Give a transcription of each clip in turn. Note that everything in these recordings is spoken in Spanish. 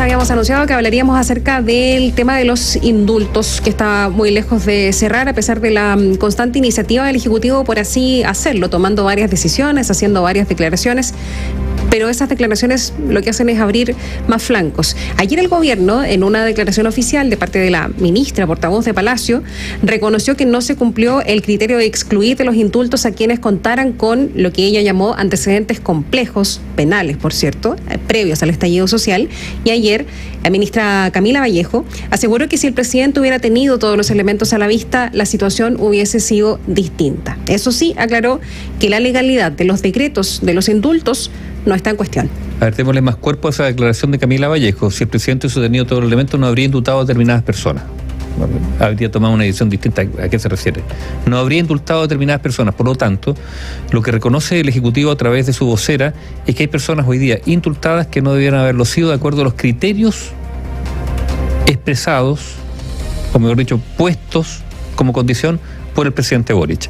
habíamos anunciado que hablaríamos acerca del tema de los indultos, que está muy lejos de cerrar a pesar de la constante iniciativa del Ejecutivo por así hacerlo, tomando varias decisiones, haciendo varias declaraciones. Pero esas declaraciones lo que hacen es abrir más flancos. Ayer el gobierno, en una declaración oficial de parte de la ministra portavoz de Palacio, reconoció que no se cumplió el criterio de excluir de los indultos a quienes contaran con lo que ella llamó antecedentes complejos, penales por cierto, previos al estallido social. Y ayer la ministra Camila Vallejo aseguró que si el presidente hubiera tenido todos los elementos a la vista, la situación hubiese sido distinta. Eso sí, aclaró que la legalidad de los decretos de los indultos no está en cuestión. A ver, démosle más cuerpo a esa declaración de Camila Vallejo. Si el presidente hubiese tenido todos los elementos, no habría indultado a determinadas personas. Habría tomado una decisión distinta. ¿A qué se refiere? No habría indultado a determinadas personas. Por lo tanto, lo que reconoce el Ejecutivo a través de su vocera es que hay personas hoy día indultadas que no debieran haberlo sido de acuerdo a los criterios expresados, o mejor dicho, puestos como condición por el presidente Boric.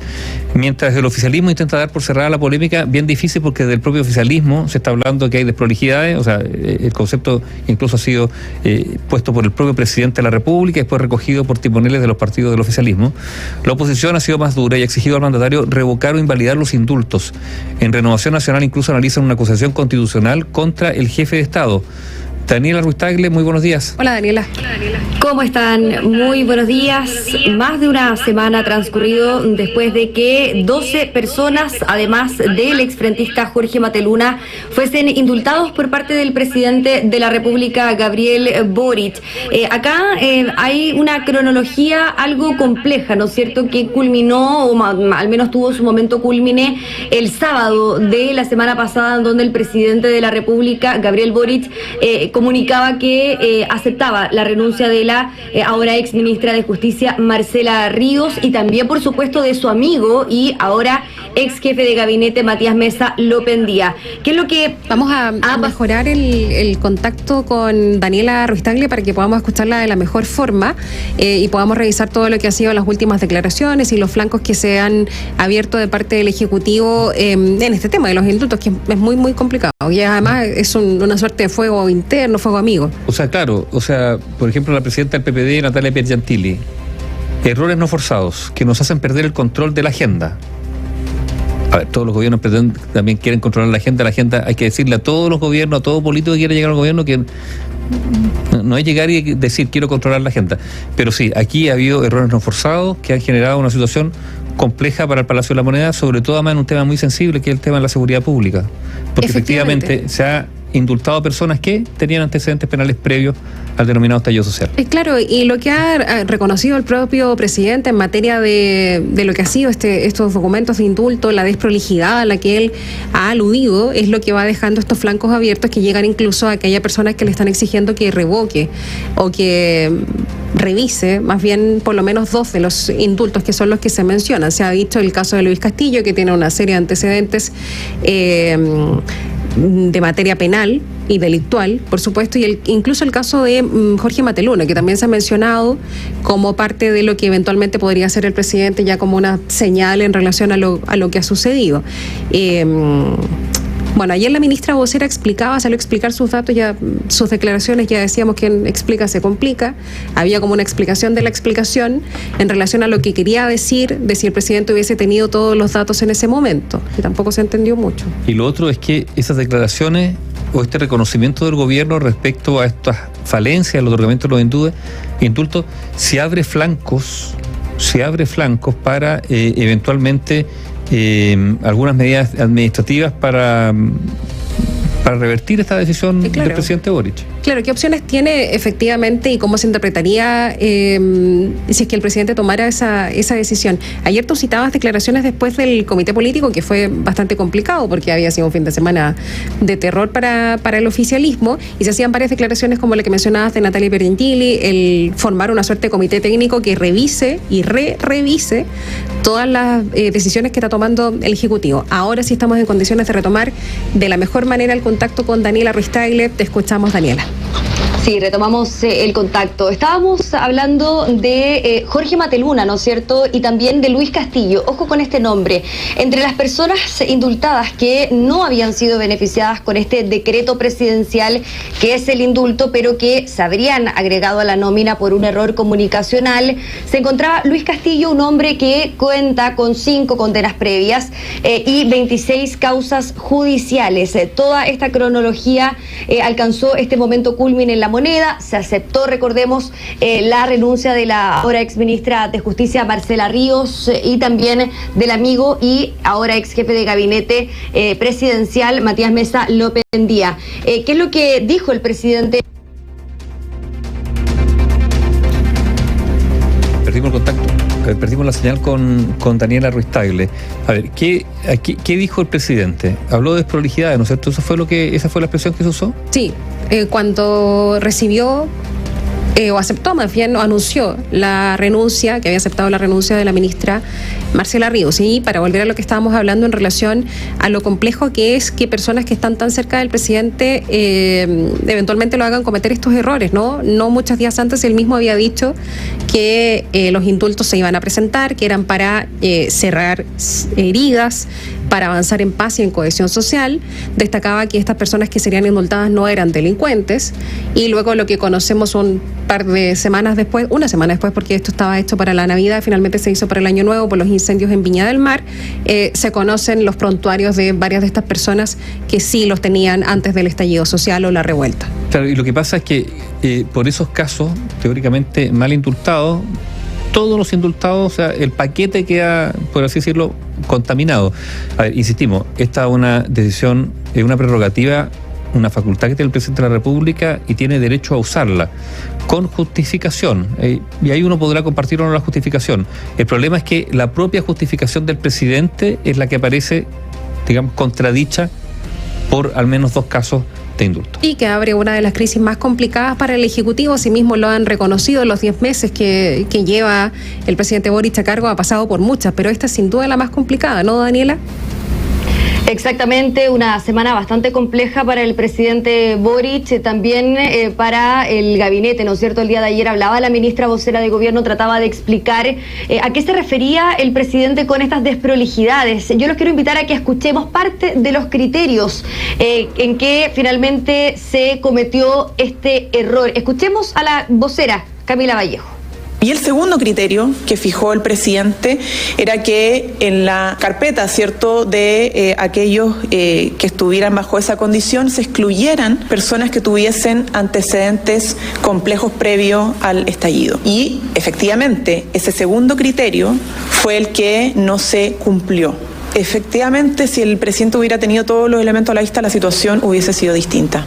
Mientras el oficialismo intenta dar por cerrada la polémica, bien difícil porque del propio oficialismo se está hablando que hay desprolijidades, o sea, el concepto incluso ha sido puesto por el propio presidente de la República y después recogido por timoneles de los partidos del oficialismo. La oposición ha sido más dura y ha exigido al mandatario revocar o invalidar los indultos. En Renovación Nacional incluso analizan una acusación constitucional contra el jefe de Estado. Daniela Ruiz Tagle, muy buenos días. Hola, Daniela. ¿Cómo están? Muy buenos días. Más de una semana ha transcurrido después de que 12 personas, además del exfrentista Jorge Mateluna, fuesen indultados por parte del presidente de la República, Gabriel Boric. Acá hay una cronología algo compleja, ¿no es cierto?, que culminó, o al menos tuvo su momento culmine, el sábado de la semana pasada, donde el presidente de la República, Gabriel Boric, comunicaba que aceptaba la renuncia de la ahora ex ministra de Justicia, Marcela Ríos, y también, por supuesto, de su amigo y ahora ex jefe de gabinete, Matías Mesa Lopendía. ¿Qué es lo que vamos a mejorar el contacto con Daniela Ruiz Tagle para que podamos escucharla de la mejor forma y podamos revisar todo lo que ha sido las últimas declaraciones y los flancos que se han abierto de parte del Ejecutivo en este tema de los indultos, que es muy, muy complicado. Y además es una suerte de fuego interno, fuego amigo. O sea, claro, por ejemplo, la presidenta del PPD, Natalia Piergiantili, errores no forzados que nos hacen perder el control de la agenda. A ver, todos los gobiernos también quieren controlar la agenda. La agenda hay que decirle a todos los gobiernos, a todo político que quiera llegar al gobierno, que no es llegar y decir quiero controlar la agenda. Pero sí, aquí ha habido errores no forzados que han generado una situación compleja para el Palacio de la Moneda, sobre todo además en un tema muy sensible, que es el tema de la seguridad pública. Porque efectivamente se ha indultado a personas que tenían antecedentes penales previos al denominado estallido social. Claro, y lo que ha reconocido el propio presidente en materia de lo que ha sido estos documentos de indulto, la desprolijidad a la que él ha aludido, es lo que va dejando estos flancos abiertos que llegan incluso a aquellas personas que le están exigiendo que revoque o que revise más bien por lo menos 2 de los indultos que son los que se mencionan. Se ha dicho el caso de Luis Castillo, que tiene una serie de antecedentes de materia penal y delictual, por supuesto, y incluso el caso de Jorge Mateluna, que también se ha mencionado como parte de lo que eventualmente podría ser el presidente, ya como una señal en relación a lo que ha sucedido. Bueno, ayer la ministra vocera salió a explicar sus datos, ya sus declaraciones, ya decíamos que explica se complica. Había como una explicación de la explicación en relación a lo que quería decir de si el presidente hubiese tenido todos los datos en ese momento, que tampoco se entendió mucho. Y lo otro es que esas declaraciones o este reconocimiento del gobierno respecto a estas falencias, el otorgamiento de los indultos, se abre flancos para eventualmente algunas medidas administrativas para revertir esta decisión del presidente Boric. Claro, ¿qué opciones tiene efectivamente y cómo se interpretaría si es que el presidente tomara esa decisión? Ayer tú citabas declaraciones después del comité político, que fue bastante complicado porque había sido un fin de semana de terror para el oficialismo, y se hacían varias declaraciones como la que mencionabas de Natalia Piergiantili, el formar una suerte de comité técnico que revise y revise todas las decisiones que está tomando el Ejecutivo. Ahora sí estamos en condiciones de retomar de la mejor manera el contacto con Daniela Ruiz Tagle. Te escuchamos, Daniela. Sí, retomamos el contacto. Estábamos hablando de Jorge Mateluna, ¿no es cierto? Y también de Luis Castillo. Ojo con este nombre. Entre las personas indultadas que no habían sido beneficiadas con este decreto presidencial, que es el indulto, pero que se habrían agregado a la nómina por un error comunicacional, se encontraba Luis Castillo, un hombre que cuenta con 5 condenas previas y 26 causas judiciales. Toda esta cronología alcanzó este momento culmine en La Moneda. Se aceptó, recordemos, la renuncia de la ahora exministra de Justicia Marcela Ríos y también del amigo y ahora ex jefe de gabinete presidencial Matías Mesa Lopendía. ¿Qué es lo que dijo el presidente? Perdimos el contacto, perdimos la señal con Daniela Ruiz Tagle. A ver, ¿qué dijo el presidente? Habló de desprolijidades, ¿no es cierto? ¿Esa fue la expresión que se usó? Sí, cuando recibió o aceptó, más bien, o anunció la renuncia, que había aceptado la renuncia de la ministra Marcela Ríos. Y para volver a lo que estábamos hablando en relación a lo complejo que es que personas que están tan cerca del presidente eventualmente lo hagan cometer estos errores, ¿no? No muchos días antes él mismo había dicho que los indultos se iban a presentar, que eran para cerrar heridas, para avanzar en paz y en cohesión social. Destacaba que estas personas que serían indultadas no eran delincuentes, y luego lo que conocemos un par de semanas después, una semana después, porque esto estaba hecho para la Navidad, finalmente se hizo para el Año Nuevo por los incendios en Viña del Mar, se conocen los prontuarios de varias de estas personas que sí los tenían antes del estallido social o la revuelta. Claro, y lo que pasa es que por esos casos, teóricamente mal indultados, todos los indultados, o sea, el paquete queda, por así decirlo, contaminado. A ver, insistimos, esta es una decisión, es una prerrogativa, una facultad que tiene el presidente de la República y tiene derecho a usarla con justificación. Y ahí uno podrá compartir o no la justificación. El problema es que la propia justificación del presidente es la que aparece, digamos, contradicha por al menos 2 casos de indulto. Y que abre una de las crisis más complicadas para el Ejecutivo. Asimismo lo han reconocido, los 10 meses que lleva el presidente Boric a cargo ha pasado por muchas, pero esta es sin duda la más complicada, ¿no, Daniela? Exactamente, una semana bastante compleja para el presidente Boric, también para el gabinete, ¿no es cierto? El día de ayer hablaba la ministra vocera de gobierno, trataba de explicar a qué se refería el presidente con estas desprolijidades. Yo los quiero invitar a que escuchemos parte de los criterios en que finalmente se cometió este error. Escuchemos a la vocera, Camila Vallejo. Y el segundo criterio que fijó el presidente era que en la carpeta, ¿cierto?, de aquellos que estuvieran bajo esa condición, se excluyeran personas que tuviesen antecedentes complejos previos al estallido. Y efectivamente, ese segundo criterio fue el que no se cumplió. Efectivamente, si el presidente hubiera tenido todos los elementos a la vista, la situación hubiese sido distinta.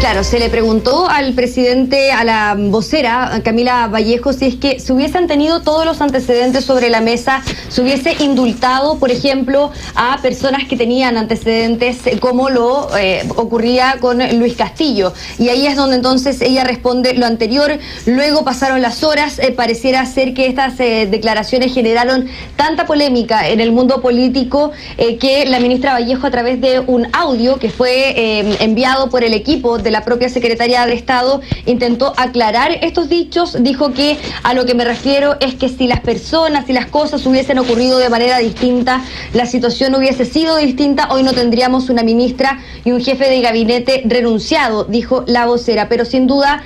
Claro, se le preguntó al presidente, a la vocera, Camila Vallejo, si es que se hubiesen tenido todos los antecedentes sobre la mesa, se hubiese indultado, por ejemplo, a personas que tenían antecedentes como lo ocurría con Luis Castillo. Y ahí es donde entonces ella responde lo anterior. Luego pasaron las horas, pareciera ser que estas declaraciones generaron tanta polémica en el mundo político que la ministra Vallejo, a través de un audio que fue enviado por el equipo de la propia secretaria de Estado, intentó aclarar estos dichos. Dijo que a lo que me refiero es que si las personas y las cosas hubiesen ocurrido de manera distinta, la situación hubiese sido distinta, hoy no tendríamos una ministra y un jefe de gabinete renunciado, dijo la vocera. Pero sin duda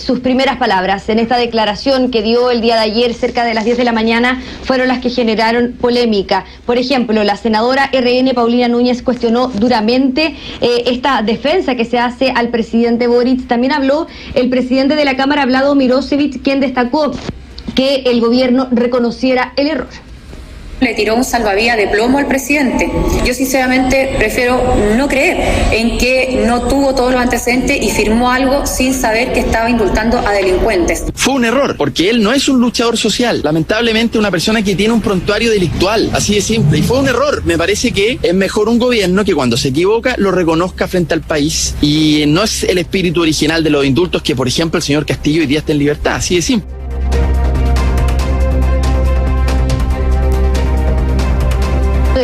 sus primeras palabras en esta declaración que dio el día de ayer cerca de las 10 de la mañana fueron las que generaron polémica. Por ejemplo, la senadora RN Paulina Núñez cuestionó duramente esta defensa que se hace al presidente Boric. También habló el presidente de la Cámara, Vlado Mirosevic, quien destacó que el gobierno reconociera el error. Le tiró un salvavidas de plomo al presidente. Yo sinceramente prefiero no creer en que no tuvo todos los antecedentes y firmó algo sin saber que estaba indultando a delincuentes. Fue un error, porque él no es un luchador social, lamentablemente una persona que tiene un prontuario delictual, así de simple, y fue un error. Me parece que es mejor un gobierno que cuando se equivoca lo reconozca frente al país, y no es el espíritu original de los indultos que, por ejemplo, el señor Castillo hoy día está en libertad, así de simple.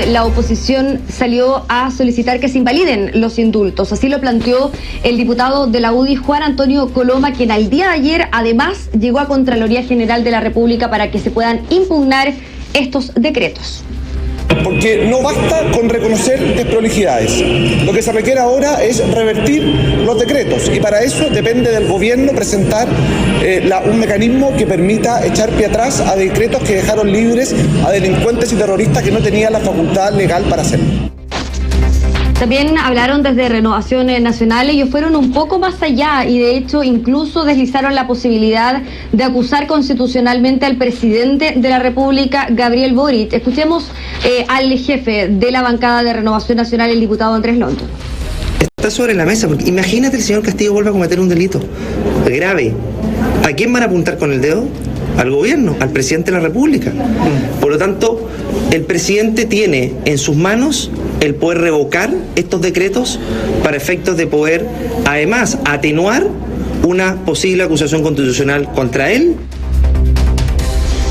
la oposición salió a solicitar que se invaliden los indultos. Así lo planteó el diputado de la UDI, Juan Antonio Coloma, quien al día de ayer además llegó a Contraloría General de la República para que se puedan impugnar estos decretos. Porque no basta con reconocer desprolijidades. Lo que se requiere ahora es revertir los decretos y para eso depende del gobierno presentar un mecanismo que permita echar pie atrás a decretos que dejaron libres a delincuentes y terroristas que no tenían la facultad legal para hacerlo. También hablaron desde Renovación Nacional. Ellos fueron un poco más allá y de hecho incluso deslizaron la posibilidad de acusar constitucionalmente al presidente de la República, Gabriel Boric. Escuchemos al jefe de la bancada de Renovación Nacional, el diputado Andrés Lonto. Está sobre la mesa, porque imagínate el señor Castillo vuelva a cometer un delito grave. ¿A quién van a apuntar con el dedo? Al gobierno, al presidente de la República. Por lo tanto, el presidente tiene en sus manos el poder revocar estos decretos para efectos de poder, además, atenuar una posible acusación constitucional contra él.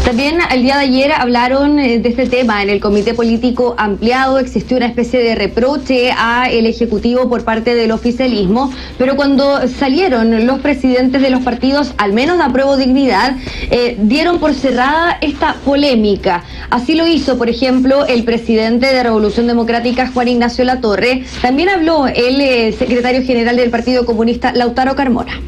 También el día de ayer hablaron de este tema en el Comité Político Ampliado. Existió una especie de reproche al Ejecutivo por parte del oficialismo, pero cuando salieron los presidentes de los partidos, al menos de Apruebo Dignidad, dieron por cerrada esta polémica. Así lo hizo, por ejemplo, el presidente de Revolución Democrática, Juan Ignacio Latorre. También habló el secretario general del Partido Comunista, Lautaro Carmona.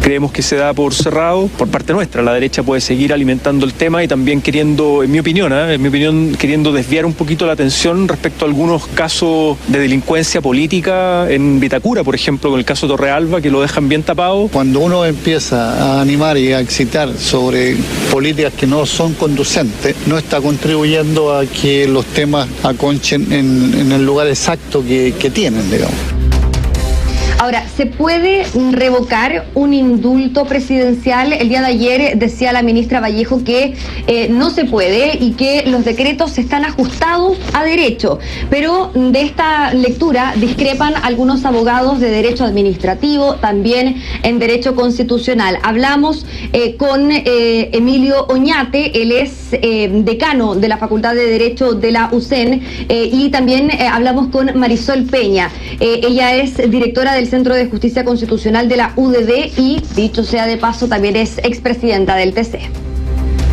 Creemos que se da por cerrado por parte nuestra. La derecha puede seguir alimentando el tema y también queriendo, en mi opinión, queriendo desviar un poquito la atención respecto a algunos casos de delincuencia política en Vitacura, por ejemplo, con el caso Torrealba, que lo dejan bien tapado. Cuando uno empieza a animar y a excitar sobre políticas que no son conducentes, no está contribuyendo a que los temas aconchen en el lugar exacto que tienen, digamos. Ahora, ¿se puede revocar un indulto presidencial? El día de ayer decía la ministra Vallejo que no se puede y que los decretos están ajustados a derecho. Pero de esta lectura discrepan algunos abogados de derecho administrativo, también en derecho constitucional. Hablamos con Emilio Oñate, él es decano de la Facultad de Derecho de la USEN, y también hablamos con Marisol Peña. Ella es directora del Centro de Justicia Constitucional de la UDD y, dicho sea de paso, también es expresidenta del TC.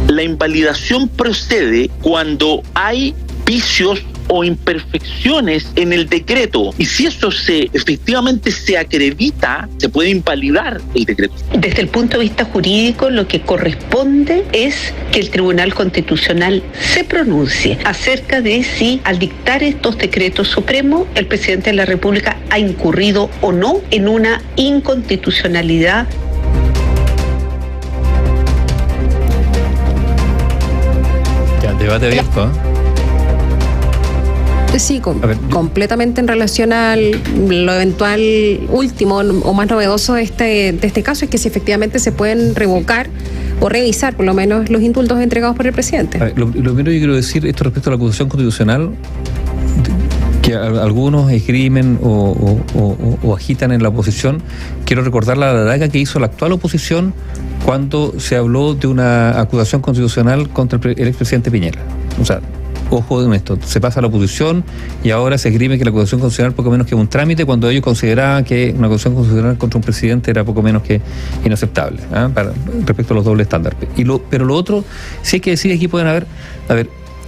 La invalidación procede cuando hay vicios o imperfecciones en el decreto, y si eso efectivamente se acredita, se puede invalidar el decreto. Desde el punto de vista jurídico, lo que corresponde es que el Tribunal Constitucional se pronuncie acerca de si al dictar estos decretos supremos el presidente de la República ha incurrido o no en una inconstitucionalidad. Ya, debate abierto, ¿eh? Sí, completamente en relación a lo eventual último o más novedoso de este caso, es que si efectivamente se pueden revocar o revisar por lo menos los indultos entregados por el presidente. Lo primero que quiero decir esto respecto a la acusación constitucional, que algunos esgrimen o agitan en la oposición. Quiero recordar la daga que hizo la actual oposición cuando se habló de una acusación constitucional contra el expresidente Piñera. O sea, ojo en esto, se pasa a la oposición y ahora se esgrime que la acusación constitucional poco menos que un trámite, cuando ellos consideraban que una acusación constitucional contra un presidente era poco menos que inaceptable, respecto a los dobles estándares. Pero lo otro, sí hay que decir, aquí pueden haber,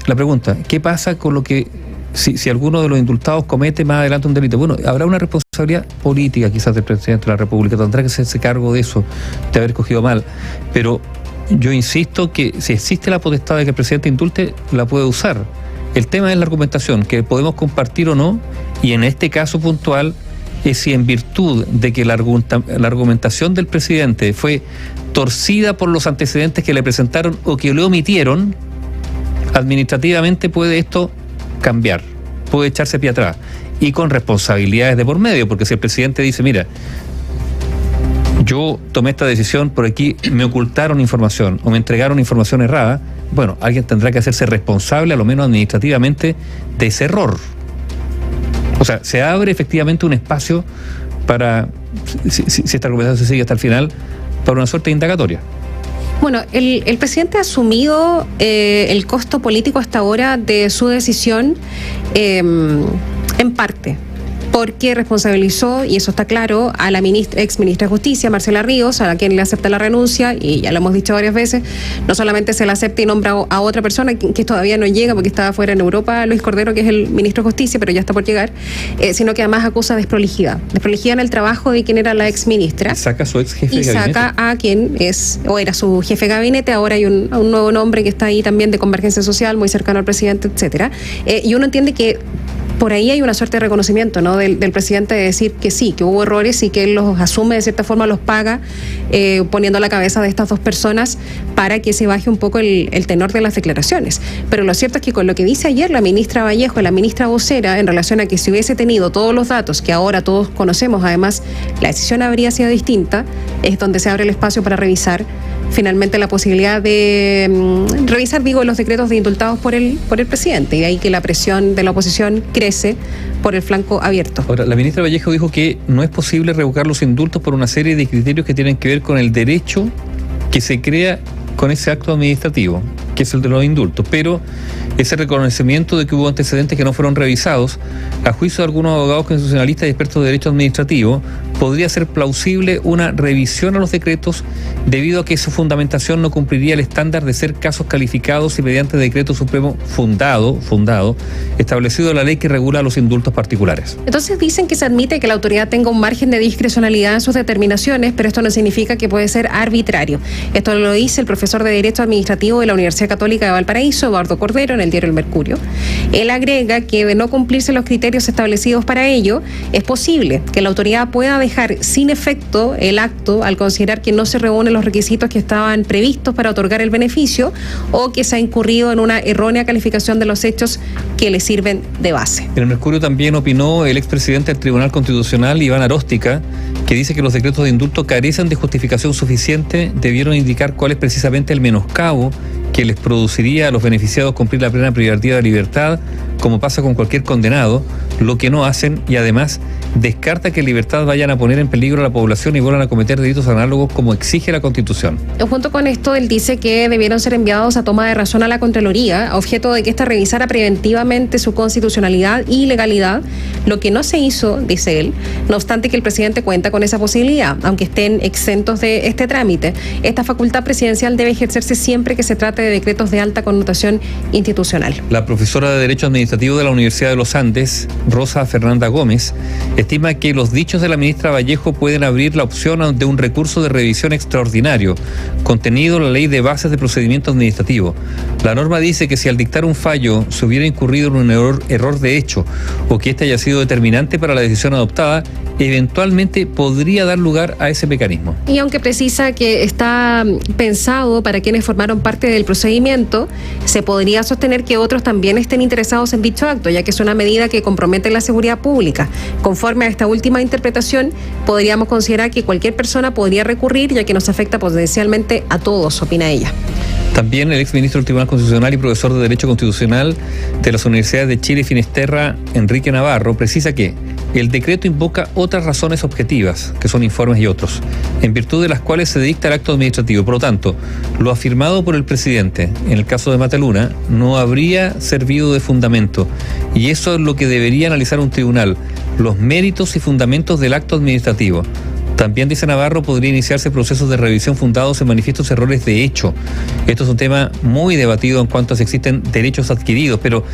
la pregunta, ¿qué pasa con lo que si alguno de los indultados comete más adelante un delito? Bueno, habrá una responsabilidad política quizás del presidente de la República, tendrá que hacerse cargo de eso, de haber cogido mal, pero yo insisto que si existe la potestad de que el presidente indulte, la puede usar. El tema es la argumentación, que podemos compartir o no, y en este caso puntual es si en virtud de que la argumentación del presidente fue torcida por los antecedentes que le presentaron o que le omitieron, administrativamente puede esto cambiar, puede echarse pie atrás, y con responsabilidades de por medio, porque si el presidente dice, mira, yo tomé esta decisión, por aquí me ocultaron información o me entregaron información errada, bueno, alguien tendrá que hacerse responsable, a lo menos administrativamente, de ese error. O sea, se abre efectivamente un espacio para, si esta argumentación se sigue hasta el final, para una suerte de indagatoria. Bueno, el presidente ha asumido el costo político hasta ahora de su decisión en parte, porque responsabilizó, y eso está claro, a la ex ministra de Justicia, Marcela Ríos, a quien le acepta la renuncia, y ya lo hemos dicho varias veces, no solamente se la acepta y nombra a otra persona que todavía no llega porque estaba fuera en Europa, Luis Cordero, que es el ministro de Justicia, pero ya está por llegar, sino que además acusa desprolijidad en el trabajo de quien era la ex ministra. Saca a su ex jefe de gabinete. Y saca a quien es, o era su jefe de gabinete, ahora hay un nuevo nombre que está ahí también de Convergencia Social, muy cercano al presidente, etcétera. Y uno entiende que por ahí hay una suerte de reconocimiento, ¿no?, del presidente de decir que sí, que hubo errores y que él los asume, de cierta forma los paga, poniendo a la cabeza de estas dos personas para que se baje un poco el tenor de las declaraciones. Pero lo cierto es que con lo que dice ayer la ministra Vallejo, la ministra vocera, en relación a que si hubiese tenido todos los datos que ahora todos conocemos, además la decisión habría sido distinta, es donde se abre el espacio para revisar finalmente la posibilidad de revisar, los decretos de indultados por el presidente, y de ahí que la presión de la oposición crece por el flanco abierto. Ahora, la ministra Vallejo dijo que no es posible revocar los indultos por una serie de criterios que tienen que ver con el derecho que se crea con ese acto administrativo, que es el de los indultos, pero ese reconocimiento de que hubo antecedentes que no fueron revisados, a juicio de algunos abogados constitucionalistas y expertos de derecho administrativo, podría ser plausible una revisión a los decretos debido a que su fundamentación no cumpliría el estándar de ser casos calificados y mediante decreto supremo fundado, establecido en la ley que regula los indultos particulares. Entonces dicen que se admite que la autoridad tenga un margen de discrecionalidad en sus determinaciones, pero esto no significa que puede ser arbitrario. Esto lo dice el profesor de Derecho Administrativo de la Universidad Católica de Valparaíso, Eduardo Cordero, en el diario El Mercurio. Él agrega que de no cumplirse los criterios establecidos para ello, es posible que la autoridad pueda dejar sin efecto el acto al considerar que no se reúnen los requisitos que estaban previstos para otorgar el beneficio, o que se ha incurrido en una errónea calificación de los hechos que le sirven de base. En El Mercurio también opinó el expresidente del Tribunal Constitucional, Iván Aróstica, que dice que los decretos de indulto carecen de justificación suficiente, debieron indicar cuál es precisamente el menoscabo que les produciría a los beneficiados cumplir la plena privativa de libertad, como pasa con cualquier condenado, lo que no hacen, y además descarta que en libertad vayan a poner en peligro a la población y vuelvan a cometer delitos análogos como exige la Constitución. Junto con esto, él dice que debieron ser enviados a toma de razón a la Contraloría, a objeto de que ésta revisara preventivamente su constitucionalidad y legalidad, lo que no se hizo, dice él, no obstante que el presidente cuenta con esa posibilidad, aunque estén exentos de este trámite. Esta facultad presidencial debe ejercerse siempre que se trate de decretos de alta connotación institucional. La profesora de Derecho Administrativo de la Universidad de los Andes, Rosa Fernanda Gómez, estima que los dichos de la ministra Vallejo pueden abrir la opción de un recurso de revisión extraordinario, contenido en la Ley de Bases de Procedimiento Administrativo. La norma dice que si al dictar un fallo se hubiera incurrido en un error de hecho, o que este haya sido determinante para la decisión adoptada, eventualmente podría dar lugar a ese mecanismo. Y aunque precisa que está pensado para quienes formaron parte del procedimiento, se podría sostener que otros también estén interesados en dicho acto, ya que es una medida que compromete la seguridad pública. Conforme a esta última interpretación, podríamos considerar que cualquier persona podría recurrir, ya que nos afecta potencialmente a todos, opina ella. También el exministro del Tribunal Constitucional y profesor de Derecho Constitucional de las Universidades de Chile y Finisterra, Enrique Navarro, precisa que el decreto invoca otras razones objetivas, que son informes y otros, en virtud de las cuales se dicta el acto administrativo. Por lo tanto, lo afirmado por el presidente, en el caso de Mataluna, no habría servido de fundamento, y eso es lo que debería analizar un tribunal, los méritos y fundamentos del acto administrativo. También, dice Navarro, podría iniciarse procesos de revisión fundados en manifiestos errores de hecho. Esto es un tema muy debatido en cuanto a si existen derechos adquiridos, pero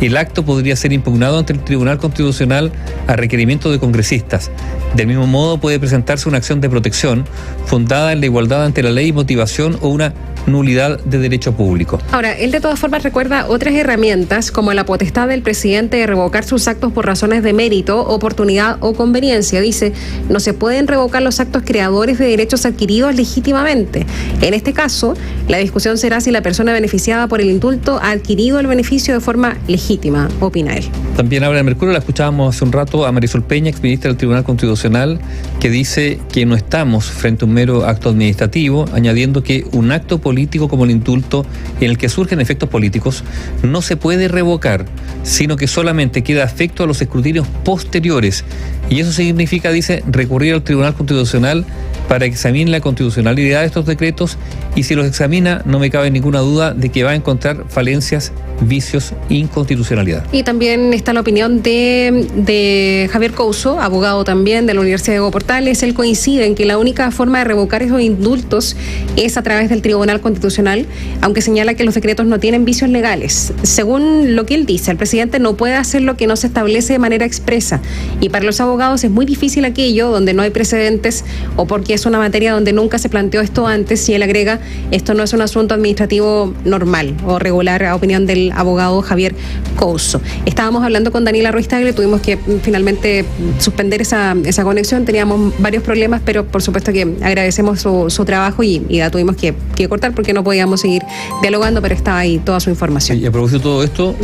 el acto podría ser impugnado ante el Tribunal Constitucional a requerimiento de congresistas. Del mismo modo, puede presentarse una acción de protección fundada en la igualdad ante la ley y motivación, o una nulidad de derecho público. Ahora, él de todas formas recuerda otras herramientas como la potestad del presidente de revocar sus actos por razones de mérito, oportunidad o conveniencia. Dice, no se pueden revocar los actos creadores de derechos adquiridos legítimamente. En este caso, la discusión será si la persona beneficiada por el indulto ha adquirido el beneficio de forma legítima, opina él. También habla en Mercurio, la escuchábamos hace un rato a Marisol Peña, exministra del Tribunal Constitucional, que dice que no estamos frente a un mero acto administrativo, añadiendo que un acto político como el indulto, en el que surgen efectos políticos, no se puede revocar, sino que solamente queda afecto a los escrutinios posteriores. Y eso significa, dice, recurrir al Tribunal Constitucional para que examine la constitucionalidad de estos decretos, y si los examina no me cabe ninguna duda de que va a encontrar falencias, vicios e inconstitucionalidad. Y también está la opinión de Javier Couso, abogado también de la Universidad de Diego Portales. Él coincide en que la única forma de revocar esos indultos es a través del Tribunal Constitucional, aunque señala que los decretos no tienen vicios legales. Según lo que él dice, el presidente no puede hacer lo que no se establece de manera expresa, y para los abogados es muy difícil aquello donde no hay precedentes o porque es una materia donde nunca se planteó esto antes, y él agrega, esto no es un asunto administrativo normal o regular, a opinión del abogado Javier Couso. Estábamos hablando con Daniela Ruiz Tagle, tuvimos que finalmente suspender esa conexión, teníamos varios problemas, pero por supuesto que agradecemos su trabajo y la tuvimos que cortar porque no podíamos seguir dialogando, pero estaba ahí toda su información. Y a propósito de todo esto,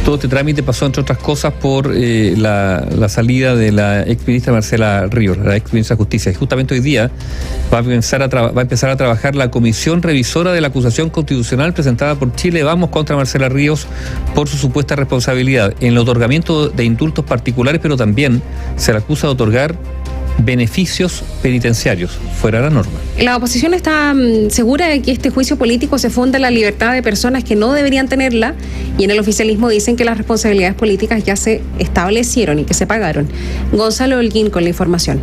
todo este trámite pasó, entre otras cosas, por la salida de la exministra Marcela Ríos, la exministra de Justicia. Y justamente hoy día va a empezar a trabajar la comisión revisora de la acusación constitucional presentada por Chile Vamos contra Marcela Ríos por su supuesta responsabilidad en el otorgamiento de indultos particulares, pero también se le acusa de otorgar beneficios penitenciarios fuera de la norma. La oposición está segura de que este juicio político se funda en la libertad de personas que no deberían tenerla, y en el oficialismo dicen que las responsabilidades políticas ya se establecieron y que se pagaron. Gonzalo Holguín con la información.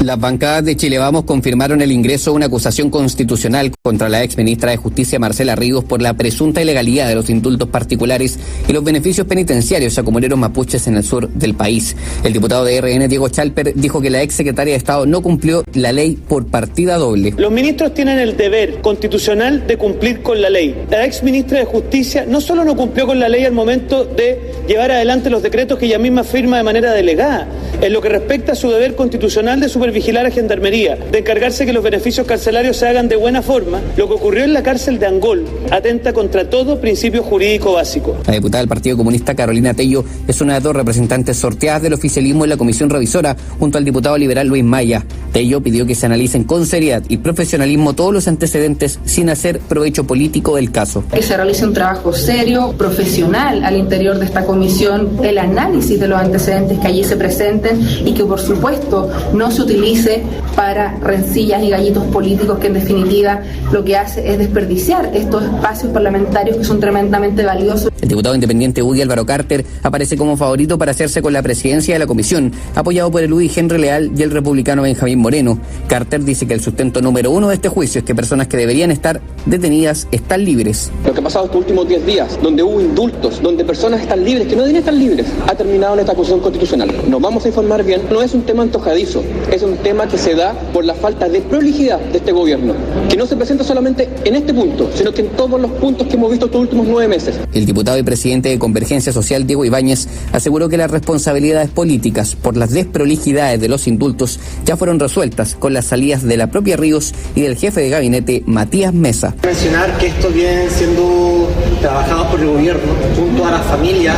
Las bancadas de Chile Vamos confirmaron el ingreso de una acusación constitucional contra la exministra de Justicia Marcela Ríos por la presunta ilegalidad de los indultos particulares y los beneficios penitenciarios a comuneros mapuches en el sur del país. El diputado de RN, Diego Chalper, dijo que la exsecretaria de Estado no cumplió la ley por partida doble. Los ministros tienen el deber constitucional de cumplir con la ley. La exministra de Justicia no solo no cumplió con la ley al momento de llevar adelante los decretos que ella misma firma de manera delegada, en lo que respecta a su deber constitucional de supervigilar a Gendarmería, de encargarse que los beneficios carcelarios se hagan de buena forma, lo que ocurrió en la cárcel de Angol atenta contra todo principio jurídico básico. La diputada del Partido Comunista, Carolina Tello, es una de dos representantes sorteadas del oficialismo en la comisión revisora, junto al diputado liberal Luis Maya. Tello pidió que se analicen con seriedad y profesionalismo todos los antecedentes sin hacer provecho político del caso. Que se realice un trabajo serio, profesional al interior de esta comisión, el análisis de los antecedentes que allí se presenten, y que por supuesto no se utilice para rencillas y gallitos políticos, que en definitiva lo que hace es desperdiciar estos espacios parlamentarios que son tremendamente valiosos. El diputado independiente UDI Álvaro Carter aparece como favorito para hacerse con la presidencia de la comisión, apoyado por el UDI Henry Leal y el republicano Benjamín Moreno. Carter dice que el sustento número uno de este juicio es que personas que deberían estar detenidas están libres. Lo que ha pasado estos últimos 10 días, donde hubo indultos, donde personas están libres, que no deberían estar libres, ha terminado en esta acusación constitucional. Nos vamos a informar bien, no es un tema antojadizo, es un tema que se da por la falta de prolijidad de este gobierno, que no se presenta solamente en este punto, sino que en todos los puntos que hemos visto estos últimos 9 meses. El diputado y presidente de Convergencia Social, Diego Ibáñez, aseguró que las responsabilidades políticas por las desprolijidades de los indultos ya fueron resueltas con las salidas de la propia Ríos y del jefe de gabinete, Matías Mesa. Mencionar que esto viene siendo trabajado por el gobierno junto a las familias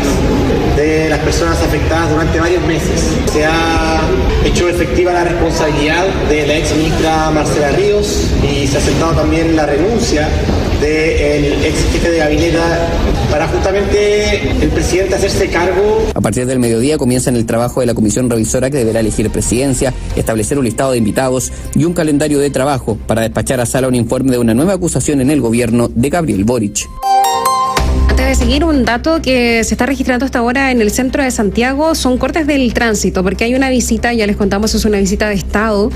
de las personas afectadas durante varios meses. Se ha hecho efectiva la responsabilidad de la ex ministra Marcela Ríos y se ha aceptado también la renuncia del ex jefe de gabinete para justamente el presidente hacerse cargo. A partir del mediodía comienzan el trabajo de la comisión revisora, que deberá elegir presidencia, establecer un listado de invitados y un calendario de trabajo para despachar a sala un informe de una nueva acusación en el gobierno de Gabriel Boric. Antes de seguir, un dato que se está registrando hasta ahora en el centro de Santiago son cortes del tránsito, porque hay una visita, ya les contamos, es una visita de Estado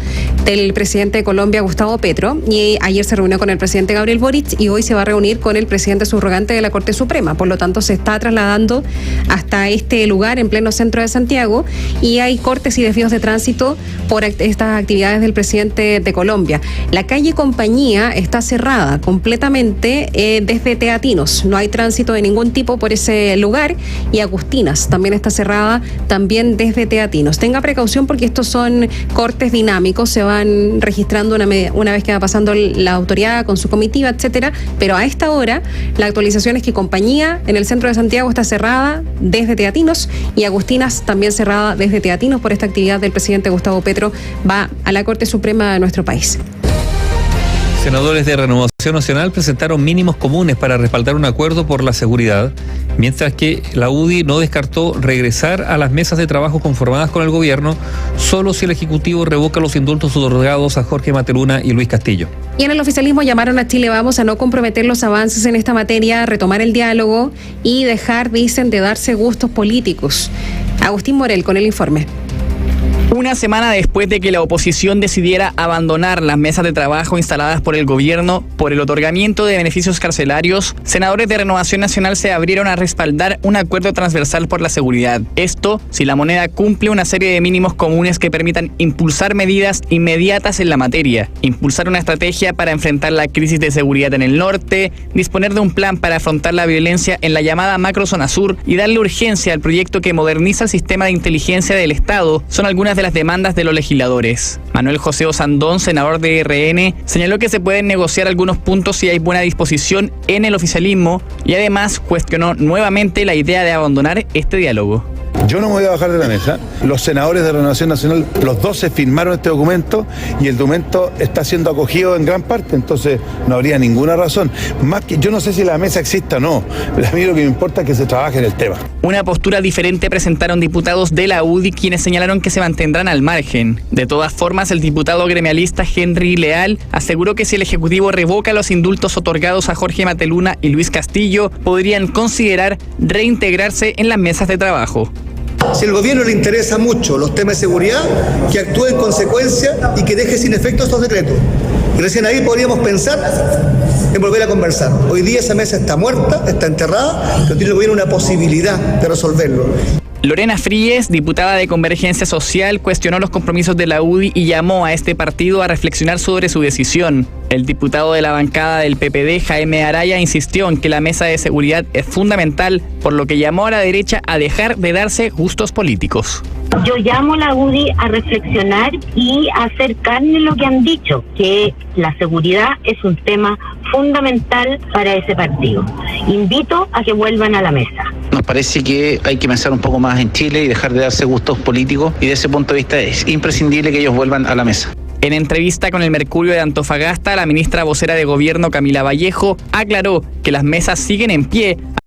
del presidente de Colombia, Gustavo Petro, y ayer se reunió con el presidente Gabriel Boric y hoy se va a reunir con el presidente subrogante de la Corte Suprema. Por lo tanto, se está trasladando hasta este lugar en pleno centro de Santiago y hay cortes y desvíos de tránsito por estas actividades del presidente de Colombia. La calle Compañía está cerrada completamente desde Teatinos, no hay tránsito de ningún tipo por ese lugar, y Agustinas también está cerrada, también desde Teatinos. Tenga precaución porque estos son cortes dinámicos, se van registrando una vez que va pasando la autoridad con su comitiva, etcétera, pero a esta hora la actualización es que Compañía en el centro de Santiago está cerrada desde Teatinos y Agustinas también cerrada desde Teatinos por esta actividad del presidente Gustavo Petro. Va a la Corte Suprema de nuestro país. senadores de Renovación Nacional presentaron mínimos comunes para respaldar un acuerdo por la seguridad, mientras que la UDI no descartó regresar a las mesas de trabajo conformadas con el gobierno solo si el Ejecutivo revoca los indultos otorgados a Jorge Mateluna y Luis Castillo. Y en el oficialismo llamaron a Chile Vamos a no comprometer los avances en esta materia, retomar el diálogo y dejar, dicen, de darse gustos políticos. Agustín Morel con el informe. Una semana después de que la oposición decidiera abandonar las mesas de trabajo instaladas por el gobierno por el otorgamiento de beneficios carcelarios, senadores de Renovación Nacional se abrieron a respaldar un acuerdo transversal por la seguridad. Esto si la moneda cumple una serie de mínimos comunes que permitan impulsar medidas inmediatas en la materia, impulsar una estrategia para enfrentar la crisis de seguridad en el norte, disponer de un plan para afrontar la violencia en la llamada macrozona sur y darle urgencia al proyecto que moderniza el sistema de inteligencia del Estado, son algunas de las demandas de los legisladores. Manuel José Osandón, senador de RN, señaló que se pueden negociar algunos puntos si hay buena disposición en el oficialismo y además cuestionó nuevamente la idea de abandonar este diálogo. Yo no me voy a bajar de la mesa. Los senadores de Renovación Nacional, los 12 firmaron este documento y el documento está siendo acogido en gran parte, entonces no habría ninguna razón. Más que yo no sé si la mesa exista o no, a mí lo que me importa es que se trabaje en el tema. Una postura diferente presentaron diputados de la UDI, quienes señalaron que se mantendrán al margen. De todas formas, el diputado gremialista Henry Leal aseguró que si el Ejecutivo revoca los indultos otorgados a Jorge Mateluna y Luis Castillo, podrían considerar reintegrarse en las mesas de trabajo. Si al gobierno le interesa mucho los temas de seguridad, que actúe en consecuencia y que deje sin efecto estos decretos. Y recién ahí podríamos pensar en volver a conversar. Hoy día esa mesa está muerta, está enterrada, pero tiene el gobierno una posibilidad de resolverlo. Lorena Fríes, diputada de Convergencia Social, cuestionó los compromisos de la UDI y llamó a este partido a reflexionar sobre su decisión. El diputado de la bancada del PPD, Jaime Araya, insistió en que la mesa de seguridad es fundamental, por lo que llamó a la derecha a dejar de darse gustos políticos. Yo llamo a la UDI a reflexionar y a hacer carne lo que han dicho, que la seguridad es un tema fundamental para ese partido. Invito a que vuelvan a la mesa. Nos parece que hay que pensar un poco más en Chile y dejar de darse gustos políticos, y desde ese punto de vista es imprescindible que ellos vuelvan a la mesa. En entrevista con el Mercurio de Antofagasta, la ministra vocera de Gobierno, Camila Vallejo, aclaró que las mesas siguen en pie,